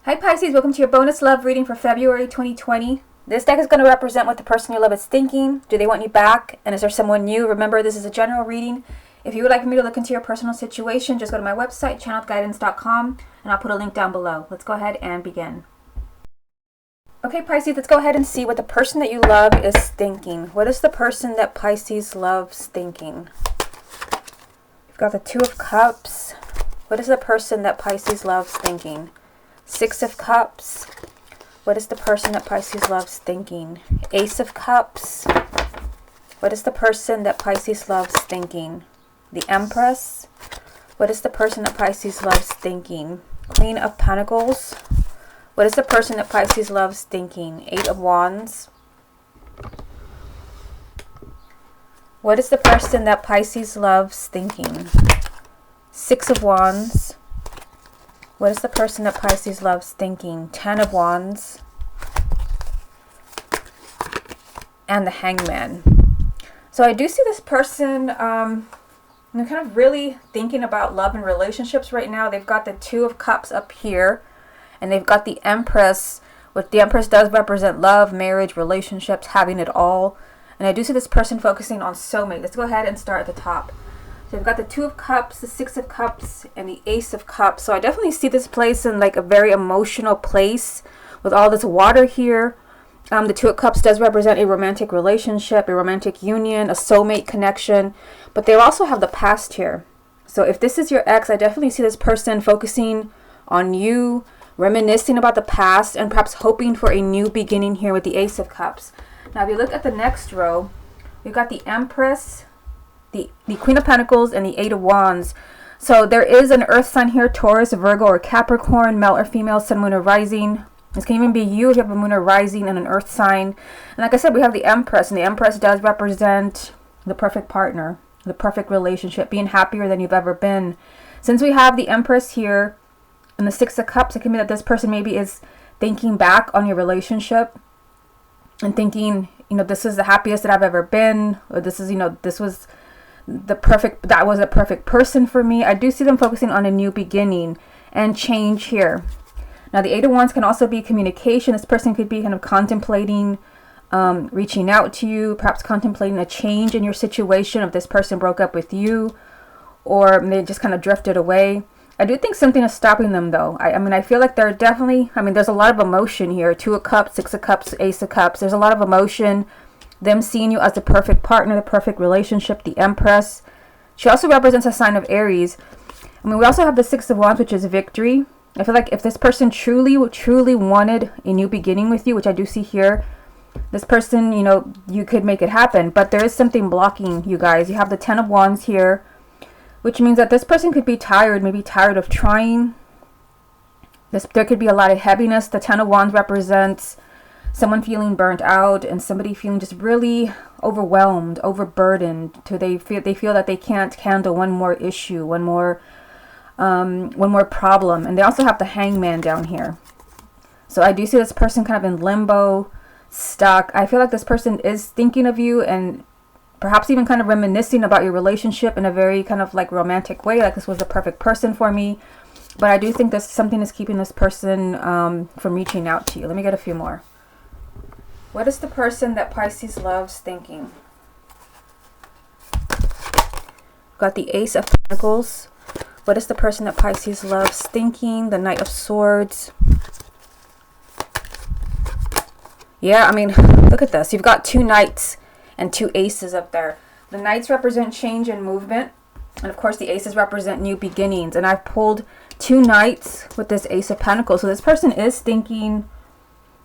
Hi Pisces, welcome to your bonus love reading for February 2020. This deck is going to represent what the person you love is thinking. Do they want you back? And is there someone new? Remember, this is a general reading. If you would like me to look into your personal situation, just go to my website, channeledguidance.com, and I'll put a link down below. Let's go ahead and begin. Okay, Pisces, let's go ahead and see what the person that you love is thinking. What is the person that Pisces loves thinking? You've got the Two of Cups. What is the person that Pisces loves thinking? Six of Cups. What is the person that Pisces loves thinking? Ace of Cups. What is the person that Pisces loves thinking? The Empress. What is the person that Pisces loves thinking? Queen of Pentacles. What is the person that Pisces loves thinking? Eight of Wands. What is the person that Pisces loves thinking? Six of Wands. What is the person that Pisces loves thinking? Ten of Wands. And the Hangman. So I do see this person kind of really thinking about love and relationships right now. They've got the Two of Cups up here. And they've got the Empress. What the Empress does represent love, marriage, relationships, having it all. And I do see this person focusing on soulmate. Let's go ahead and start at the top. So we've got the Two of Cups, the Six of Cups, and the Ace of Cups. So I definitely see this place in like a very emotional place with all this water here. The Two of Cups does represent a romantic relationship, a romantic union, a soulmate connection. But they also have the past here. So if this is your ex, I definitely see this person focusing on you, reminiscing about the past, and perhaps hoping for a new beginning here with the Ace of Cups. Now if you look at the next row, we've got the Empress, the Queen of Pentacles, and the Eight of Wands. So there is an earth sign here, Taurus, Virgo, or Capricorn, male or female, sun, moon, or rising. This can even be you if you have a moon or rising and an earth sign. And like I said, we have the Empress, and the Empress does represent the perfect partner, the perfect relationship, being happier than you've ever been. Since we have the Empress here and the Six of Cups, it can be that this person maybe is thinking back on your relationship and thinking, this is the happiest that I've ever been, or this is, this was that was a perfect person for me. I do see them focusing on a new beginning and change here. Now the Eight of Wands can also be communication. This person could be kind of contemplating reaching out to you, perhaps contemplating a change in your situation if this person broke up with you or they just kind of drifted away. I do think something is stopping them though. I feel like they're definitely, there's a lot of emotion here. Two of Cups, Six of Cups, Ace of Cups. There's a lot of emotion. Them seeing you as the perfect partner, the perfect relationship, the Empress. She also represents a sign of Aries. We also have the Six of Wands, which is victory. I feel like if this person truly wanted a new beginning with you, which I do see here, this person, you could make it happen. But there is something blocking you guys. You have the Ten of Wands here, which means that this person could be tired, maybe tired of trying. There could be a lot of heaviness. The Ten of Wands represents someone feeling burnt out and somebody feeling just really overwhelmed, overburdened. They feel that they can't handle one more issue, one more problem. And they also have the Hangman down here. So I do see this person kind of in limbo, stuck. I feel like this person is thinking of you and perhaps even kind of reminiscing about your relationship in a very kind of like romantic way, like this was the perfect person for me. But I do think there's something is keeping this person from reaching out to you. Let me get a few more. What is the person that Pisces loves thinking? Got the Ace of Pentacles. What is the person that Pisces loves thinking? The Knight of Swords. Yeah, look at this. You've got two Knights and two Aces up there. The Knights represent change and movement. And of course the Aces represent new beginnings. And I've pulled two Knights with this Ace of Pentacles. So this person is thinking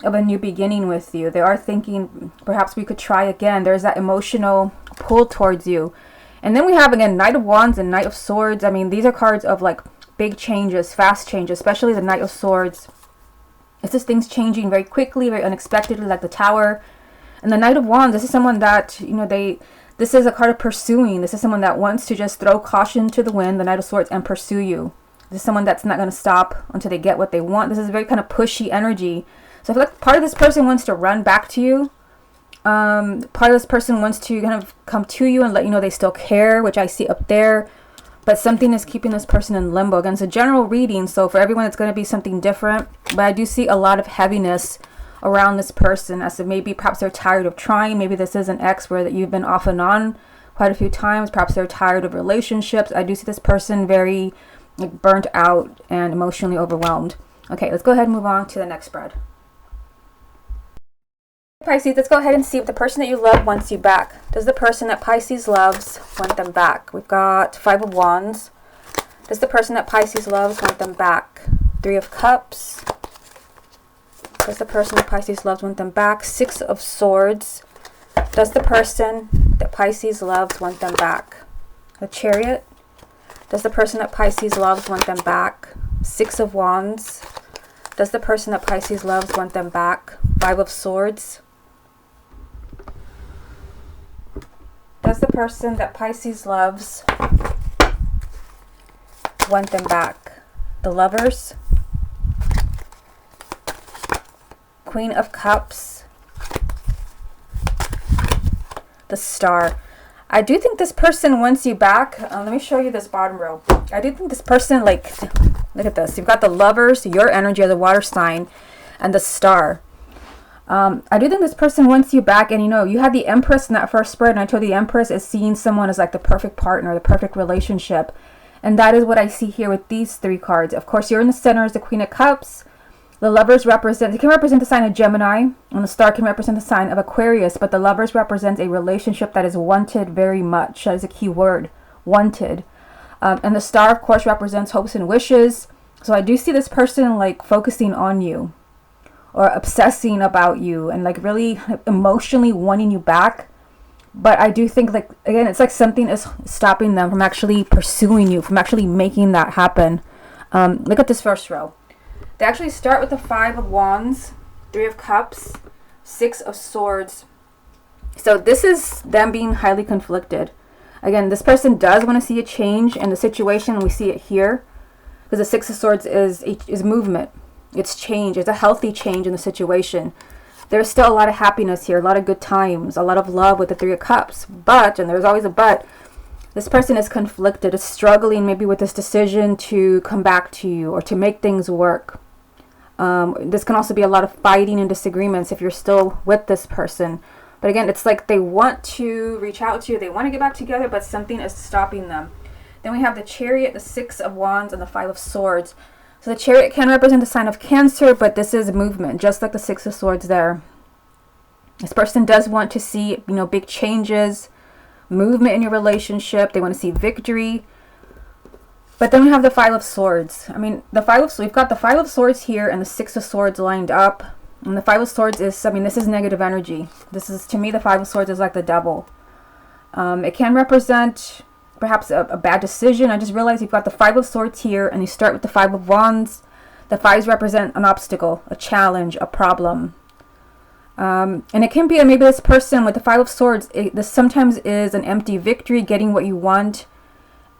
of a new beginning with you. They are thinking perhaps we could try again. There's that emotional pull towards you. And then we have again Knight of Wands and Knight of Swords. These are cards of like big changes, fast changes, especially the Knight of Swords. It's just things changing very quickly, very unexpectedly, like the Tower. And the Knight of Wands, this is someone that, this is a card of pursuing. This is someone that wants to just throw caution to the wind, the Knight of Swords, and pursue you. This is someone that's not going to stop until they get what they want. This is very kind of pushy energy. So I feel like part of this person wants to run back to you. Part of this person wants to kind of come to you and let you know they still care, which I see up there. but something is keeping this person in limbo. Again, it's a general reading, so for everyone it's going to be something different, but I do see a lot of heaviness around this person, as if maybe perhaps they're tired of trying. Maybe this is an ex where that you've been off and on quite a few times. Perhaps they're tired of relationships. I do see this person very like burnt out and emotionally overwhelmed. Okay, let's go ahead and move on to the next spread. Pisces, let's go ahead and see if the person that you love wants you back. Does the person that Pisces loves want them back? We've got 5 of Wands. Does the person that Pisces loves want them back? 3 of Cups. Does the person that Pisces loves want them back? 6 of Swords. Does the person that Pisces loves want them back? The Chariot. Does the person that Pisces loves want them back? 6 of Wands. Does the person that Pisces loves want them back? 5 of Swords. Does the person that Pisces loves want them back? The Lovers. Queen of Cups. The Star. I do think this person wants you back. Let me show you this bottom row. I do think this person, like, look at this. You've got the Lovers, your energy, or the water sign, and the Star. I do think this person wants you back. And you know, you had the Empress in that first spread, and I told you the Empress is seeing someone as like the perfect partner, the perfect relationship. And that is what I see here with these 3 cards. Of course, you're in the center as the Queen of Cups. The Lovers represent, it can represent the sign of Gemini, and the Star can represent the sign of Aquarius, but the Lovers represents a relationship that is wanted very much. That is a key word, wanted. And the Star, of course, represents hopes and wishes. So I do see this person like focusing on you or obsessing about you and like really emotionally wanting you back. But I do think, like, again, it's like something is stopping them from actually pursuing you, from actually making that happen. Look at this first row. They actually start with the 5 of Wands, 3 of Cups, 6 of Swords. So this is them being highly conflicted. Again, this person does want to see a change in the situation, and we see it here. Because the 6 of Swords is movement. It's change. It's a healthy change in the situation. There's still a lot of happiness here, a lot of good times, a lot of love with the 3 of Cups. But, and there's always a but, this person is conflicted, is struggling maybe with this decision to come back to you or to make things work. This can also be a lot of fighting and disagreements if you're still with this person. But again, it's like they want to reach out to you, they want to get back together, but something is stopping them. Then we have the Chariot, the 6 of Wands, and the 5 of Swords. So the Chariot can represent the sign of Cancer, but this is movement, just like the 6 of Swords there. This person does want to see, you know, big changes, movement in your relationship. They want to see victory. But then we have the 5 of Swords. I mean, we've got the 5 of Swords here and the 6 of Swords lined up. And the 5 of Swords is, I mean, this is negative energy. This is, to me, the 5 of Swords is like the devil. It can represent perhaps a bad decision. I just realized you've got the 5 of Swords here, and you start with the 5 of Wands. The 5s represent an obstacle, a challenge, a problem. And it can be maybe this person with the 5 of Swords, this sometimes is an empty victory, getting what you want,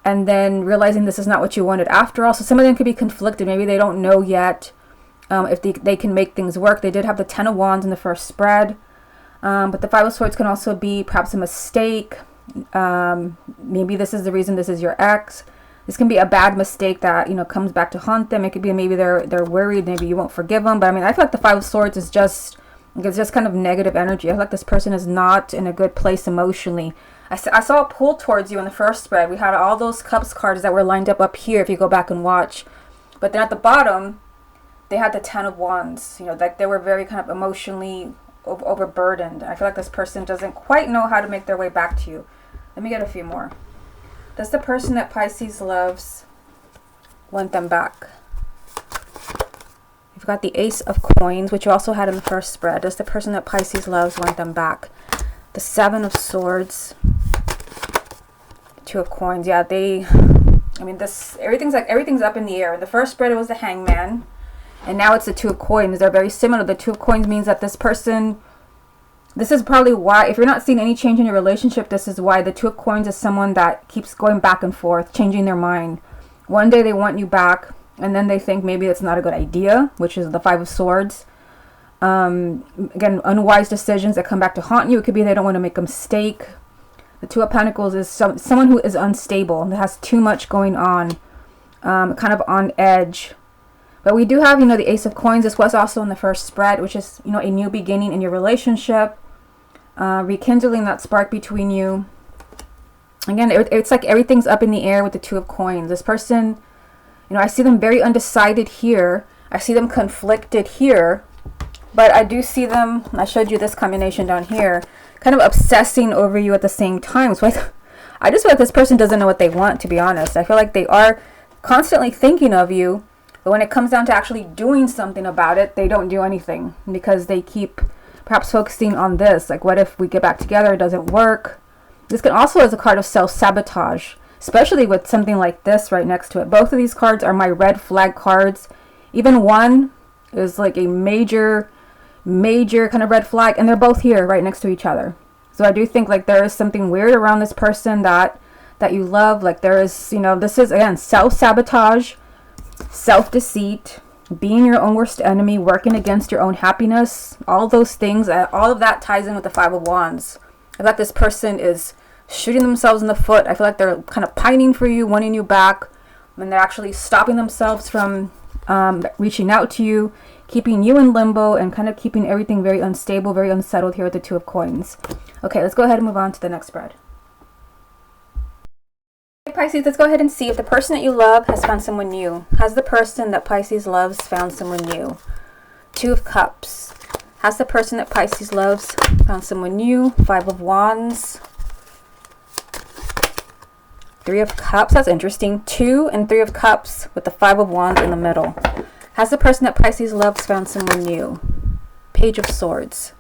and then realizing this is not what you wanted after all. So some of them could be conflicted. Maybe they don't know yet if they can make things work. They did have the 10 of Wands in the first spread. But the 5 of Swords can also be perhaps a mistake. Maybe this is the reason this is your ex. This can be a bad mistake that, you know, comes back to haunt them. It could be maybe they're worried. Maybe you won't forgive them. But I mean, I feel like the 5 of Swords is just, it's just kind of negative energy. I feel like this person is not in a good place emotionally. I saw a pull towards you in the first spread. We had all those Cups cards that were lined up here if you go back and watch. But then at the bottom, they had the 10 of Wands. You know, like they were very kind of emotionally overburdened. I feel like this person doesn't quite know how to make their way back to you. Let me get a few more. Does the person that Pisces loves want them back? You've got the Ace of Coins, which you also had in the first spread. Does the person that Pisces loves want them back? The 7 of Swords, 2 of Coins. Yeah, I mean, everything's up in the air. In the first spread, it was the Hangman, and now it's the 2 of Coins. They're very similar. The 2 of Coins means that this person, this is probably why, if you're not seeing any change in your relationship, this is why. The 2 of Coins is someone that keeps going back and forth, changing their mind. One day they want you back, and then they think maybe it's not a good idea, which is the 5 of Swords. Again, unwise decisions that come back to haunt you. It could be they don't want to make a mistake. The Two of Pentacles is someone who is unstable, that has too much going on, kind of on edge. But we do have, the Ace of Coins. This was also in the first spread, which is, a new beginning in your relationship, rekindling that spark between you. Again, it's like everything's up in the air with the Two of Coins. This person, I see them very undecided here. I see them conflicted here. But I do see them, I showed you this combination down here, kind of obsessing over you at the same time. So I just feel like this person doesn't know what they want, to be honest. I feel like they are constantly thinking of you, but when it comes down to actually doing something about it, they don't do anything because they keep perhaps focusing on this. Like, what if we get back together, it doesn't work? This can also as a card of self-sabotage, especially with something like this right next to it. Both of these cards are my red flag cards. Even one is like a major kind of red flag, and they're both here right next to each other. So I do think like there is something weird around this person that you love. Like there is, this is again self-sabotage, self-deceit, being your own worst enemy, working against your own happiness, all those things, all of that ties in with the Five of Wands. I feel like this person is shooting themselves in the foot. I feel like they're kind of pining for you, wanting you back, when they're actually stopping themselves from reaching out to you, keeping you in limbo, and kind of keeping everything very unstable, very unsettled here with the Two of Coins. Okay, let's go ahead and move on to the next spread. Okay, Pisces, let's go ahead and see if the person that you love has found someone new. Has the person that Pisces loves found someone new? Two of Cups. Has the person that Pisces loves found someone new? Five of Wands. Three of Cups. That's interesting. Two and Three of Cups with the Five of Wands in the middle. Has the person that Pisces loves found someone new? Page of Swords.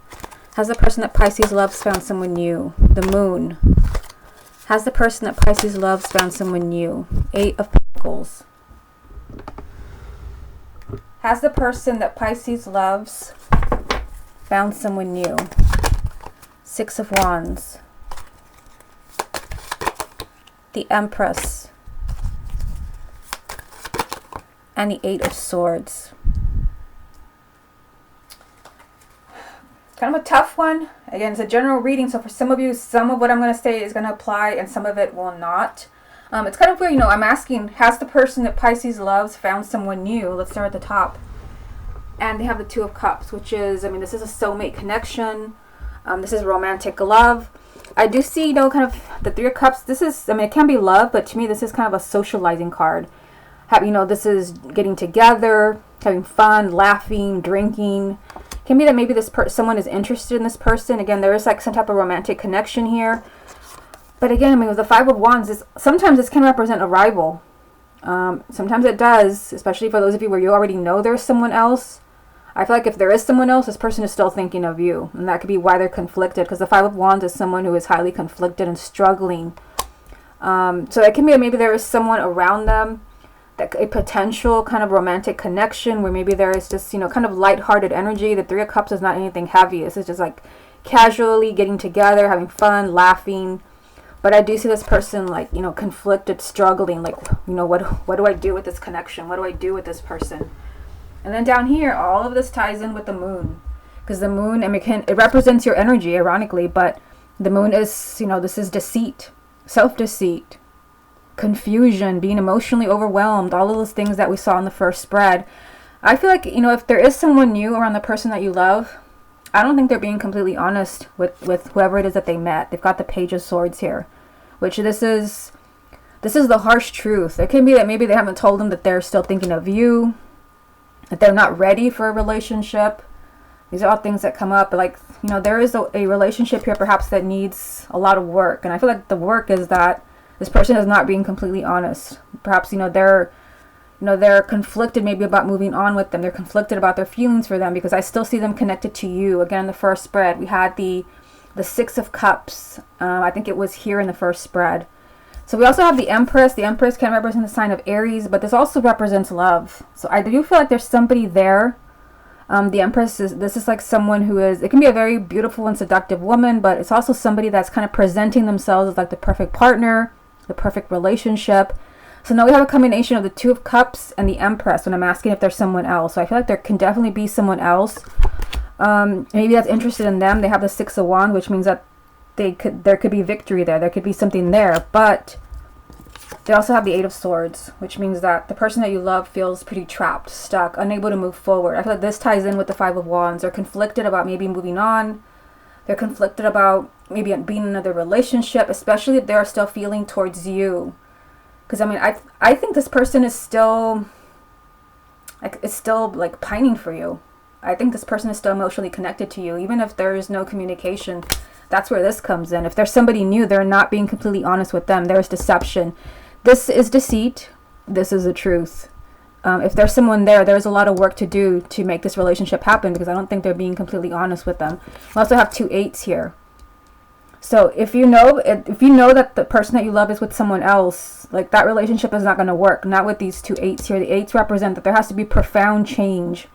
Has the person that Pisces loves found someone new? The Moon. Has the person that Pisces loves found someone new? Eight of Pentacles. Has the person that Pisces loves found someone new? Six of Wands. The Empress. And the Eight of Swords. Kind of a tough one. Again, it's a general reading, so for some of you, some of what I'm going to say is going to apply and some of it will not. It's kind of weird, I'm asking, has the person that Pisces loves found someone new? Let's start at the top. And they have the Two of Cups, which is, this is a soulmate connection. This is romantic love. I do see, kind of the Three of Cups. This is, it can be love, but to me, this is kind of a socializing card. This is getting together, having fun, laughing, drinking. Can be that maybe someone is interested in this person. Again, there is like some type of romantic connection here. But again, with the Five of Wands, sometimes this can represent a rival. Sometimes it does, especially for those of you where you already know there's someone else. I feel like if there is someone else, this person is still thinking of you. And that could be why they're conflicted, because the Five of Wands is someone who is highly conflicted and struggling. So it can be that maybe there is someone around them, a potential kind of romantic connection where maybe there is just, kind of lighthearted energy. The Three of Cups is not anything heavy. This is just like casually getting together, having fun, laughing. But I do see this person like, conflicted, struggling, like, what do I do with this connection? What do I do with this person? And then down here, all of this ties in with the Moon. Because the Moon, it represents your energy, ironically, but the Moon is, this is deceit, self-deceit, confusion, being emotionally overwhelmed, all of those things that we saw in the first spread. I feel like, if there is someone new around the person that you love, I don't think they're being completely honest with whoever it is that they met. They've got the Page of Swords here, which this is the harsh truth. It can be that maybe they haven't told them that they're still thinking of you, that they're not ready for a relationship. These are all things that come up. Like, there is a relationship here perhaps that needs a lot of work. And I feel like the work is that this person is not being completely honest. Perhaps, they're conflicted maybe about moving on with them. They're conflicted about their feelings for them, because I still see them connected to you. Again, the first spread, we had the Six of Cups. I think it was here in the first spread. So we also have the Empress. The Empress can represent the sign of Aries, but this also represents love. So I do feel like there's somebody there. The Empress this is like someone who is, it can be a very beautiful and seductive woman, but it's also somebody that's kind of presenting themselves as like the perfect partner, the perfect relationship. So now we have a combination of the Two of Cups and the Empress when I'm asking if there's someone else. So I feel like there can definitely be someone else. Maybe that's interested in them. They have the Six of Wands, which means that there could be victory there. There could be something there, but they also have the Eight of Swords, which means that the person that you love feels pretty trapped, stuck, unable to move forward. I feel like this ties in with the Five of Wands. They're conflicted about maybe moving on. They're conflicted about maybe being in another relationship, especially if they're still feeling towards you. Because, I mean, I think this person is still, like, pining for you. I think this person is still emotionally connected to you, even if there is no communication. That's where this comes in. If there's somebody new, they're not being completely honest with them. There's deception. This is deceit. This is the truth. If there's someone there, there's a lot of work to do to make this relationship happen, because I don't think they're being completely honest with them. We also have 2 8s here. So if you know that the person that you love is with someone else, like, that relationship is not going to work. Not with these 2 8s here. The 8s represent that there has to be profound change.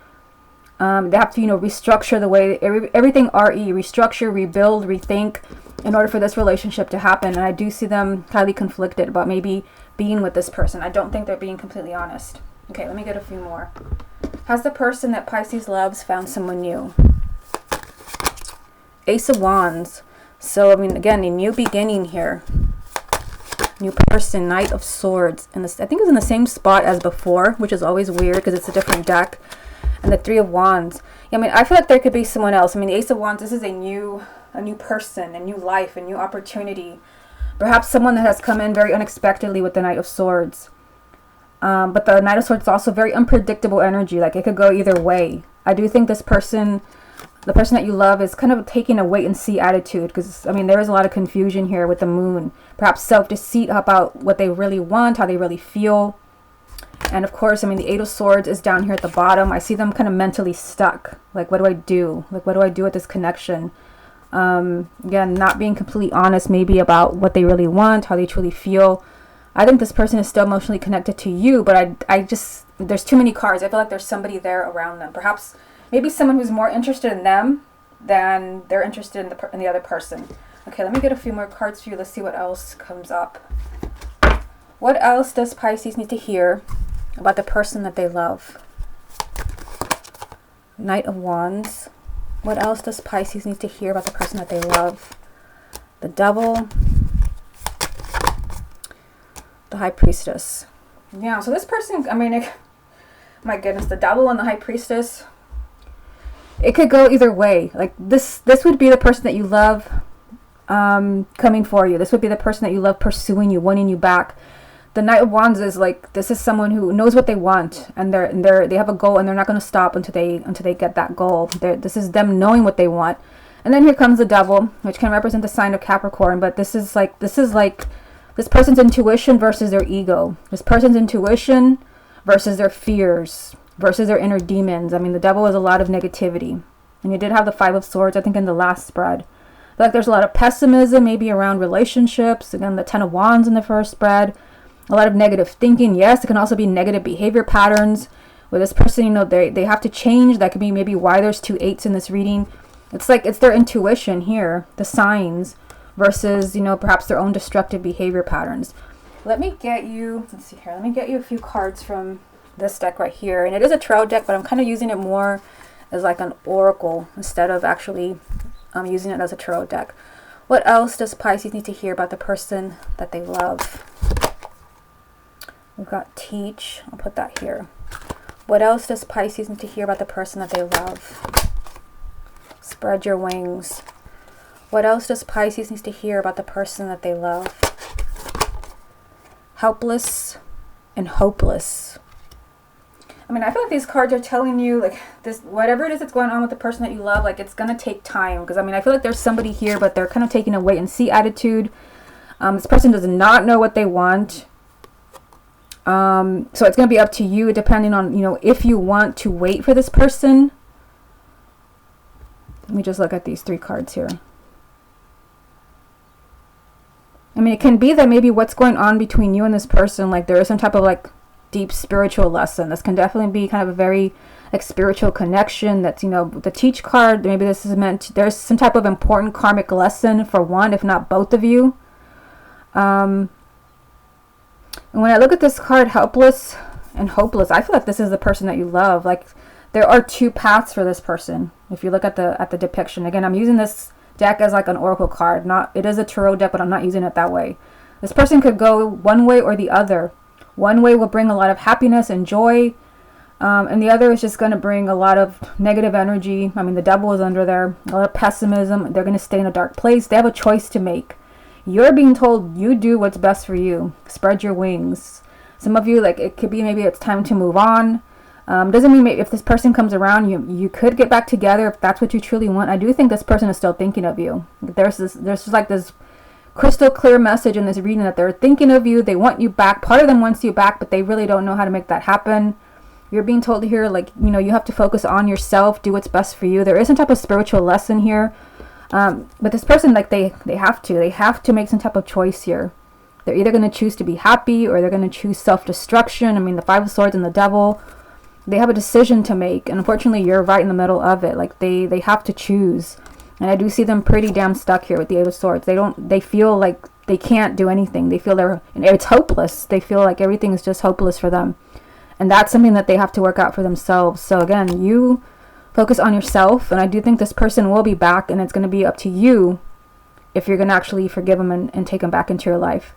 They have to, restructure the way, everything restructure, rebuild, rethink, in order for this relationship to happen. And I do see them highly conflicted about maybe being with this person. I don't think they're being completely honest. Okay, let me get a few more. Has the person that Pisces loves found someone new? Ace of Wands. So, I mean, again, a new beginning here. New person, Knight of Swords. And this, I think, is in the same spot as before, which is always weird because it's a different deck. And the Three of Wands. Yeah, I mean, I feel like there could be someone else. I mean, the Ace of Wands, this is a new person, a new life, a new opportunity. Perhaps someone that has come in very unexpectedly with the Knight of Swords. But the Knight of Swords is also very unpredictable energy. Like, it could go either way. I do think this person, the person that you love, is kind of taking a wait and see attitude. Because, I mean, there is a lot of confusion here with the moon. Perhaps self-deceit about what they really want, how they really feel. And of course, I mean, the Eight of Swords is down here at the bottom. I see them kind of mentally stuck. Like, what do I do? Like, what do I do with this connection? Again, not being completely honest maybe about what they really want, how they truly feel. I think this person is still emotionally connected to you, but I just, there's too many cards. I feel like there's somebody there around them. Perhaps maybe someone who's more interested in them than they're interested in the other person. Okay, let me get a few more cards for you. Let's see what else comes up. What else does Pisces need to hear about the person that they love? Knight of Wands. What else does Pisces need to hear about the person that they love? The Devil. The High Priestess. Yeah, so this person, I mean, my goodness, the Devil and the High Priestess. It could go either way. Like, this would be the person that you love coming for you. This would be the person that you love pursuing you, wanting you back. The Knight of Wands is like, this is someone who knows what they want, and they have a goal, and they're not going to stop until they get that goal. This is them knowing what they want. And then here comes the Devil, which can represent the sign of Capricorn, but this is like this person's intuition versus their ego. This person's intuition versus their fears, versus their inner demons. I mean, the Devil is a lot of negativity. And you did have the Five of Swords, I think, in the last spread. I feel like there's a lot of pessimism, maybe around relationships. Again, the Ten of Wands in the first spread. A lot of negative thinking. Yes, it can also be negative behavior patterns. With this person, they have to change. That could be maybe why there's 2 8s in this reading. It's like, it's their intuition here, the signs, versus, perhaps their own destructive behavior patterns. Let me get you, let's see here. Let me get you a few cards from this deck right here. And it is a tarot deck, but I'm kind of using it more as like an oracle instead of actually using it as a tarot deck. What else does Pisces need to hear about the person that they love? We've got Teach. I'll put that here. What else does Pisces need to hear about the person that they love? Spread your wings. What else does Pisces need to hear about the person that they love? Helpless and hopeless. I mean, I feel like these cards are telling you, like, this, whatever it is that's going on with the person that you love, like, it's going to take time. Because, I mean, I feel like there's somebody here, but they're kind of taking a wait and see attitude. This person does not know what they want. So it's going to be up to you, depending on, if you want to wait for this person. Let me just look at these 3 cards here. I mean, it can be that maybe what's going on between you and this person, like, there is some type of, like, deep spiritual lesson. This can definitely be kind of a very, like, spiritual connection. That's, the Teach card, maybe this is meant to, there's some type of important karmic lesson for one, if not both of you. And when I look at this card, helpless and hopeless, I feel like this is the person that you love. Like, there are 2 paths for this person. If you look at the depiction, again, I'm using this deck as like an oracle card. It is a tarot deck, but I'm not using it that way. This person could go one way or the other. One way will bring a lot of happiness and joy, and the other is just going to bring a lot of negative energy. I mean, the devil is under there, a lot of pessimism. They're going to stay in a dark place. They have a choice to make. You're being told you do what's best for you. Spread your wings. Some of you, like, it could be maybe it's time to move on. Doesn't mean if this person comes around, you could get back together if that's what you truly want. I do think this person is still thinking of you. There's just like this crystal clear message in this reading that they're thinking of you. They want you back. Part of them wants you back, but they really don't know how to make that happen. You're being told here, like, you know, you have to focus on yourself, do what's best for you. There is some type of spiritual lesson here. But this person, like, they have to make some type of choice here. They're either going to choose to be happy or they're going to choose self-destruction. I mean, the Five of Swords and the Devil, they have a decision to make. And unfortunately, you're right in the middle of it. Like, they have to choose. And I do see them pretty damn stuck here with the Eight of Swords. They feel like they can't do anything. They feel it's hopeless. They feel like everything is just hopeless for them. And that's something that they have to work out for themselves. So again, you focus on yourself. And I do think this person will be back. And it's going to be up to you if you're going to actually forgive them and take them back into your life.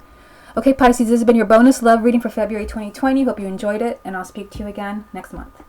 Okay, Pisces, this has been your bonus love reading for February 2020. Hope you enjoyed it. And I'll speak to you again next month.